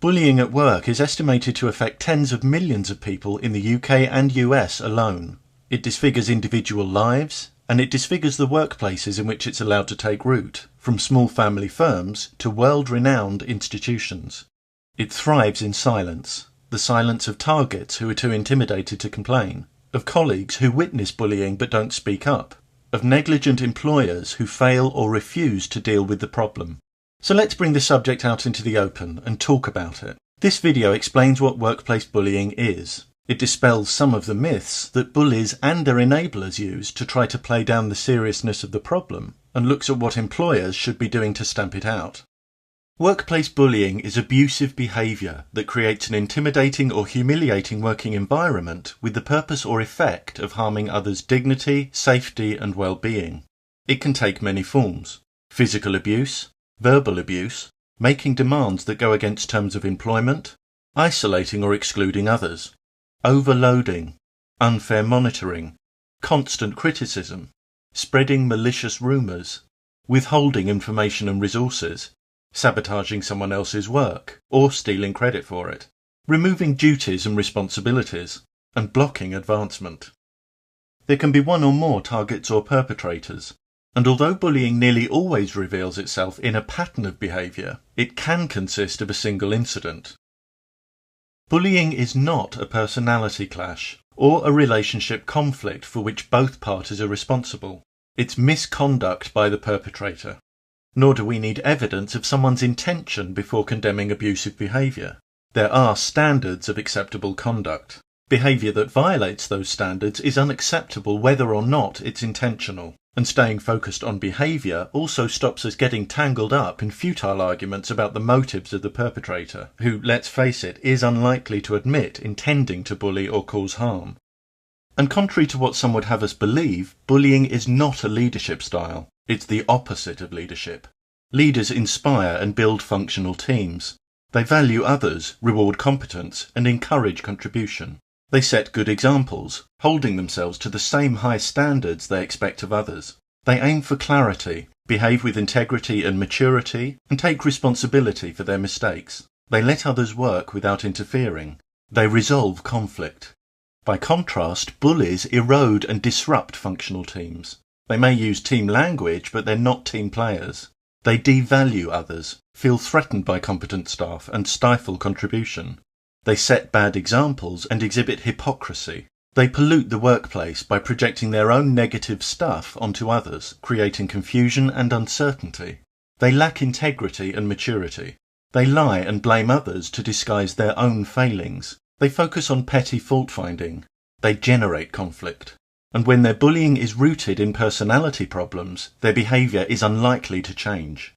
Bullying at work is estimated to affect tens of millions of people in the UK and US alone. It disfigures individual lives, and it disfigures the workplaces in which it's allowed to take root, from small family firms to world-renowned institutions. It thrives in silence, the silence of targets who are too intimidated to complain, of colleagues who witness bullying but don't speak up, of negligent employers who fail or refuse to deal with the problem. So let's bring the subject out into the open and talk about it. This video explains what workplace bullying is. It dispels some of the myths that bullies and their enablers use to try to play down the seriousness of the problem, and looks at what employers should be doing to stamp it out. Workplace bullying is abusive behaviour that creates an intimidating or humiliating working environment with the purpose or effect of harming others' dignity, safety and well-being. It can take many forms: physical abuse, verbal abuse, making demands that go against terms of employment, isolating or excluding others, overloading, unfair monitoring, constant criticism, spreading malicious rumours, withholding information and resources, sabotaging someone else's work or stealing credit for it, removing duties and responsibilities, and blocking advancement. There can be one or more targets or perpetrators, and although bullying nearly always reveals itself in a pattern of behaviour, it can consist of a single incident. Bullying is not a personality clash or a relationship conflict for which both parties are responsible. It's misconduct by the perpetrator. Nor do we need evidence of someone's intention before condemning abusive behaviour. There are standards of acceptable conduct. Behaviour that violates those standards is unacceptable whether or not it's intentional. And staying focused on behaviour also stops us getting tangled up in futile arguments about the motives of the perpetrator, who, let's face it, is unlikely to admit intending to bully or cause harm. And contrary to what some would have us believe, bullying is not a leadership style. It's the opposite of leadership. Leaders inspire and build functional teams. They value others, reward competence, and encourage contribution. They set good examples, holding themselves to the same high standards they expect of others. They aim for clarity, behave with integrity and maturity, and take responsibility for their mistakes. They let others work without interfering. They resolve conflict. By contrast, bullies erode and disrupt functional teams. They may use team language, but they're not team players. They devalue others, feel threatened by competent staff, and stifle contribution. They set bad examples and exhibit hypocrisy. They pollute the workplace by projecting their own negative stuff onto others, creating confusion and uncertainty. They lack integrity and maturity. They lie and blame others to disguise their own failings. They focus on petty fault-finding. They generate conflict. And when their bullying is rooted in personality problems, their behaviour is unlikely to change.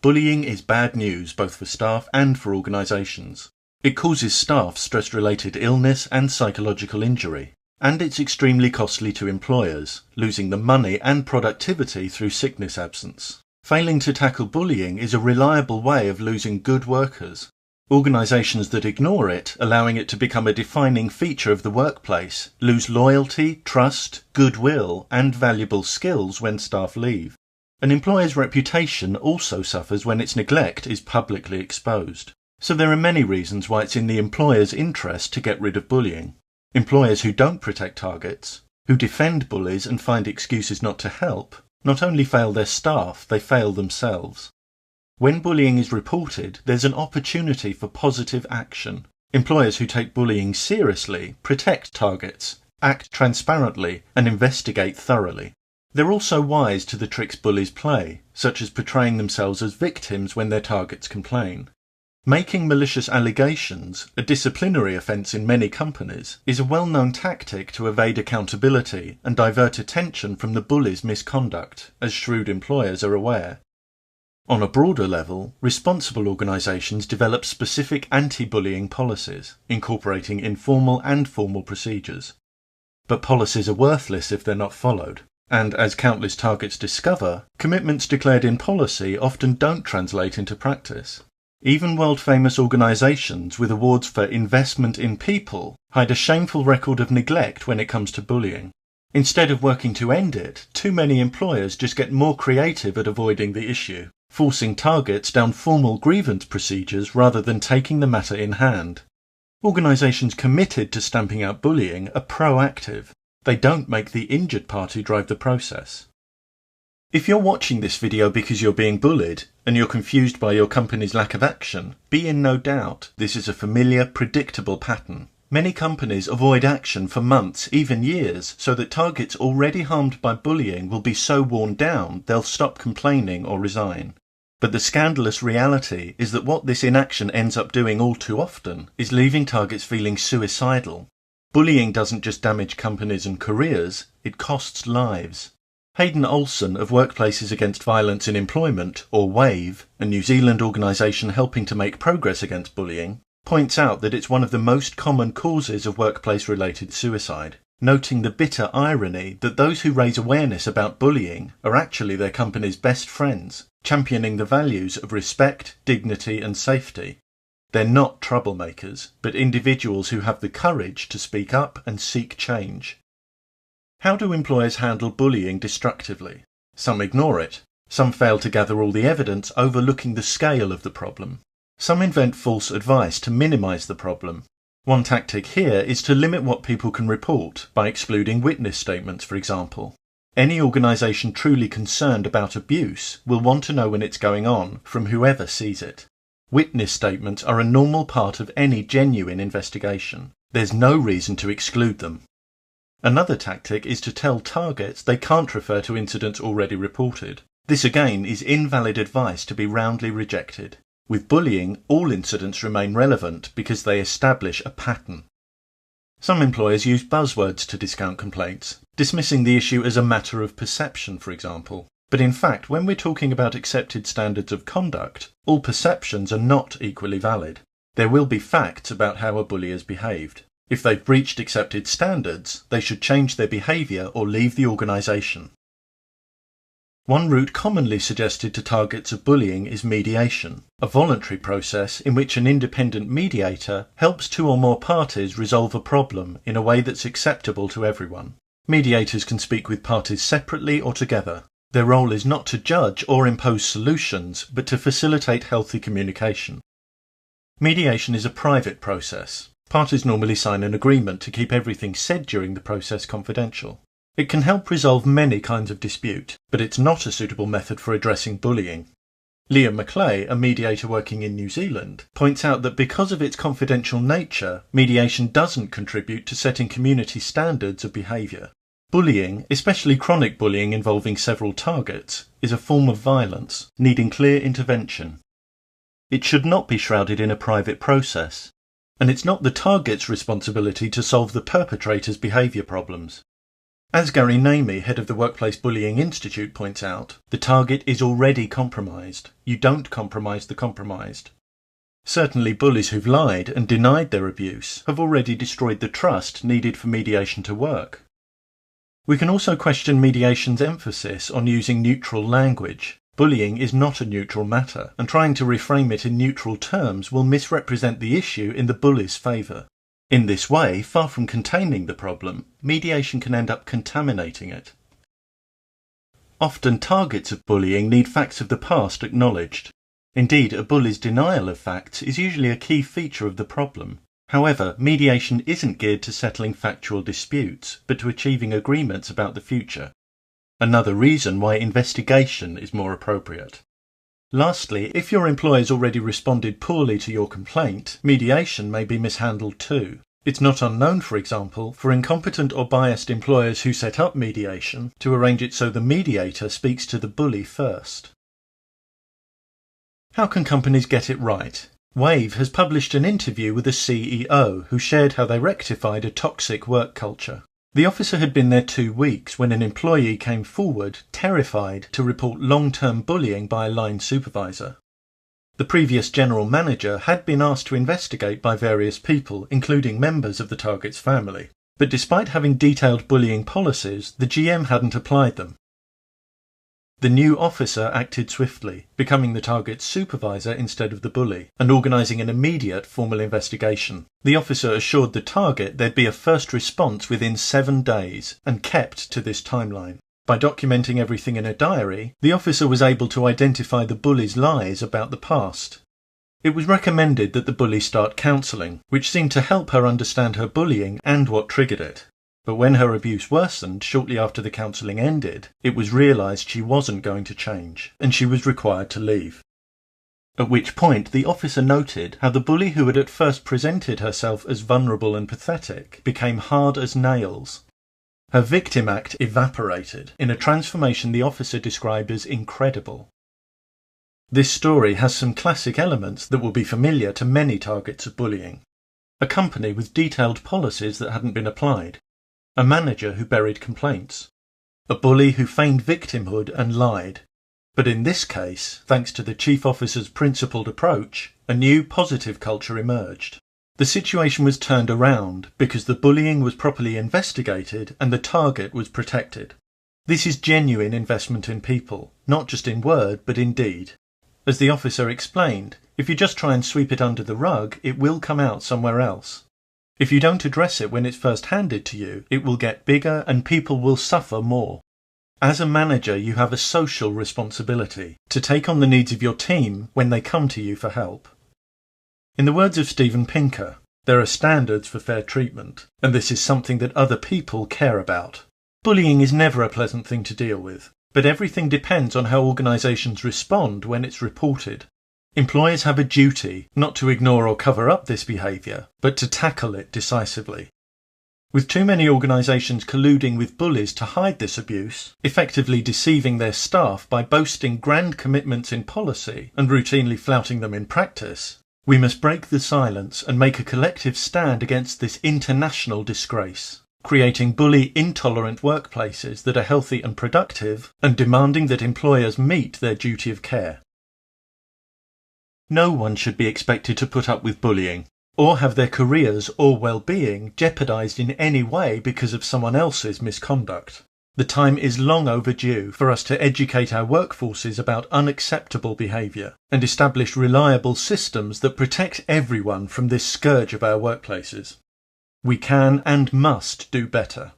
Bullying is bad news both for staff and for organisations. It causes staff stress-related illness and psychological injury, and it's extremely costly to employers, losing them money and productivity through sickness absence. Failing to tackle bullying is a reliable way of losing good workers. Organisations that ignore it, allowing it to become a defining feature of the workplace, lose loyalty, trust, goodwill, and valuable skills when staff leave. An employer's reputation also suffers when its neglect is publicly exposed. So there are many reasons why it's in the employer's interest to get rid of bullying. Employers who don't protect targets, who defend bullies and find excuses not to help, not only fail their staff, they fail themselves. When bullying is reported, there's an opportunity for positive action. Employers who take bullying seriously protect targets, act transparently, and investigate thoroughly. They're also wise to the tricks bullies play, such as portraying themselves as victims when their targets complain. Making malicious allegations, a disciplinary offence in many companies, is a well-known tactic to evade accountability and divert attention from the bully's misconduct, as shrewd employers are aware. On a broader level, responsible organisations develop specific anti-bullying policies, incorporating informal and formal procedures. But policies are worthless if they're not followed, and as countless targets discover, commitments declared in policy often don't translate into practice. Even world-famous organisations with awards for investment in people hide a shameful record of neglect when it comes to bullying. Instead of working to end it, too many employers just get more creative at avoiding the issue. forcing targets down formal grievance procedures rather than taking the matter in hand. Organisations committed to stamping out bullying are proactive. They don't make the injured party drive the process. If you're watching this video because you're being bullied and you're confused by your company's lack of action, be in no doubt this is a familiar, predictable pattern. Many companies avoid action for months, even years, so that targets already harmed by bullying will be so worn down they'll stop complaining or resign. But the scandalous reality is that what this inaction ends up doing all too often is leaving targets feeling suicidal. Bullying doesn't just damage companies and careers, it costs lives. Hadyn Olsen of Workplaces Against Violence in Employment, or WAVE, a New Zealand organisation helping to make progress against bullying, points out that it's one of the most common causes of workplace-related suicide, noting the bitter irony that those who raise awareness about bullying are actually their company's best friends, championing the values of respect, dignity and safety. They're not troublemakers, but individuals who have the courage to speak up and seek change. How do employers handle bullying destructively? Some ignore it. Some fail to gather all the evidence, overlooking the scale of the problem. Some invent false advice to minimise the problem. One tactic here is to limit what people can report by excluding witness statements, for example. Any organisation truly concerned about abuse will want to know when it's going on from whoever sees it. Witness statements are a normal part of any genuine investigation. There's no reason to exclude them. Another tactic is to tell targets they can't refer to incidents already reported. This again is invalid advice to be roundly rejected. With bullying, all incidents remain relevant because they establish a pattern. Some employers use buzzwords to discount complaints, dismissing the issue as a matter of perception, for example. But in fact, when we're talking about accepted standards of conduct, all perceptions are not equally valid. There will be facts about how a bully has behaved. If they've breached accepted standards, they should change their behaviour or leave the organisation. One route commonly suggested to targets of bullying is mediation, a voluntary process in which an independent mediator helps two or more parties resolve a problem in a way that's acceptable to everyone. Mediators can speak with parties separately or together. Their role is not to judge or impose solutions, but to facilitate healthy communication. Mediation is a private process. Parties normally sign an agreement to keep everything said during the process confidential. It can help resolve many kinds of dispute, but it's not a suitable method for addressing bullying. Liam McClay, a mediator working in New Zealand, points out that because of its confidential nature, mediation doesn't contribute to setting community standards of behaviour. Bullying, especially chronic bullying involving several targets, is a form of violence, needing clear intervention. It should not be shrouded in a private process. And it's not the target's responsibility to solve the perpetrator's behaviour problems. As Gary Namey, head of the Workplace Bullying Institute, points out, the target is already compromised. You don't compromise the compromised. Certainly bullies who've lied and denied their abuse have already destroyed the trust needed for mediation to work. We can also question mediation's emphasis on using neutral language. Bullying is not a neutral matter, and trying to reframe it in neutral terms will misrepresent the issue in the bully's favour. In this way, far from containing the problem, mediation can end up contaminating it. Often targets of bullying need facts of the past acknowledged. Indeed, a bully's denial of facts is usually a key feature of the problem. However, mediation isn't geared to settling factual disputes, but to achieving agreements about the future. Another reason why investigation is more appropriate. Lastly, if your employer's already responded poorly to your complaint, mediation may be mishandled too. It's not unknown, for example, for incompetent or biased employers who set up mediation to arrange it so the mediator speaks to the bully first. How can companies get it right? WAVE has published an interview with a CEO who shared how they rectified a toxic work culture. The officer had been there 2 weeks when an employee came forward, terrified, to report long-term bullying by a line supervisor. The previous general manager had been asked to investigate by various people, including members of the target's family. But despite having detailed bullying policies, the GM hadn't applied them. The new officer acted swiftly, becoming the target's supervisor instead of the bully, and organising an immediate formal investigation. The officer assured the target there'd be a first response within 7 days, and kept to this timeline. By documenting everything in a diary, the officer was able to identify the bully's lies about the past. It was recommended that the bully start counselling, which seemed to help her understand her bullying and what triggered it. But when her abuse worsened shortly after the counselling ended, it was realised she wasn't going to change, and she was required to leave. At which point the officer noted how the bully who had at first presented herself as vulnerable and pathetic became hard as nails. Her victim act evaporated in a transformation the officer described as incredible. This story has some classic elements that will be familiar to many targets of bullying. A company with detailed policies that hadn't been applied. A manager who buried complaints. A bully who feigned victimhood and lied. But in this case, thanks to the chief officer's principled approach, a new positive culture emerged. The situation was turned around because the bullying was properly investigated and the target was protected. This is genuine investment in people, not just in word but in deed. As the officer explained, if you just try and sweep it under the rug, it will come out somewhere else. If you don't address it when it's first handed to you, it will get bigger and people will suffer more. As a manager, you have a social responsibility to take on the needs of your team when they come to you for help. In the words of Steven Pinker, there are standards for fair treatment, and this is something that other people care about. Bullying is never a pleasant thing to deal with, but everything depends on how organisations respond when it's reported. Employers have a duty not to ignore or cover up this behaviour, but to tackle it decisively. With too many organisations colluding with bullies to hide this abuse, effectively deceiving their staff by boasting grand commitments in policy and routinely flouting them in practice, we must break the silence and make a collective stand against this international disgrace, creating bully-intolerant workplaces that are healthy and productive, and demanding that employers meet their duty of care. No one should be expected to put up with bullying, or have their careers or well-being jeopardised in any way because of someone else's misconduct. The time is long overdue for us to educate our workforces about unacceptable behaviour and establish reliable systems that protect everyone from this scourge of our workplaces. We can and must do better.